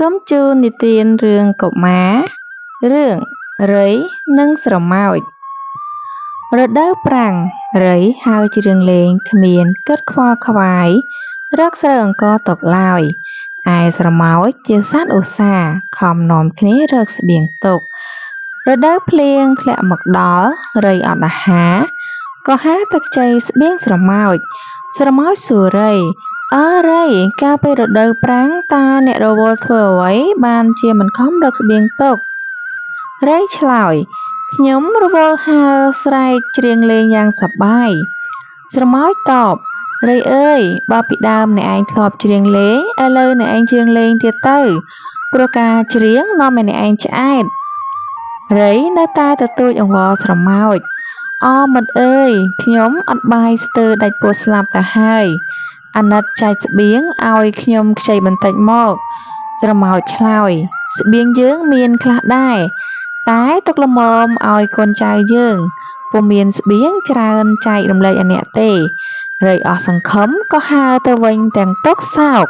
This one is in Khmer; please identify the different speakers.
Speaker 1: សូមជូននិទានរឿងកុមាររឿងរីនិងស្រមោចរដូវប្រាំងរីហើរច្រៀងលេងគ្មានគិតខ្វល់ខ្វាយរកស្រូវអង្ករទុកឡើយឯស្រមោចជាសត្វឧស្សាហ៍ខំនាំគ្នារកស្បៀងទុករដូវភ្លៀងធ្លាក់មកដល់រីអត់អាហារក៏ហៅទៅខ្ចីស្បៀងស្រមោចសួររីអើរីកាលពេលរដូវប្រាំងតើអ្នករវល់ធ្វើអ្វីបានជាមិនខំរកស្បៀងទុករៃឆ្លើយខ្ញុំរវល់ហើរស្រែកច្រៀងលេងយ៉ាងសប្បាយស្រមោចតបរៃអើយបើពីដើមអ្នកឯងធ្លាប់ច្រៀងលេងឥឡូវអ្នកឯងច្រៀងលេងទៀតទៅព្រោះការច្រៀងនាំឲ្យអ្នកឯងឆ្អែតរៃនៅតែទទូចអង្វរស្រមោចអមិត្តអើយខ្ញុំអត់បាយស្ទើរដាច់ពោះស្លាប់ទៅហើយអាណិតចែកស្បៀងឲ្យខ្ញុំខ្ចីបន្តិចមកស្រមោចឆ្លើយស្បៀងយើងមានខ្លះដែរតែទុកល្មមឲ្យកូនចៅយើងពុំមានស្បៀងច្រើនចែករំលែកឲ្យអ្នកទេរៃអស់សង្ឃឹមក៏ហើរទៅវិញទាំងទុក្ខសោក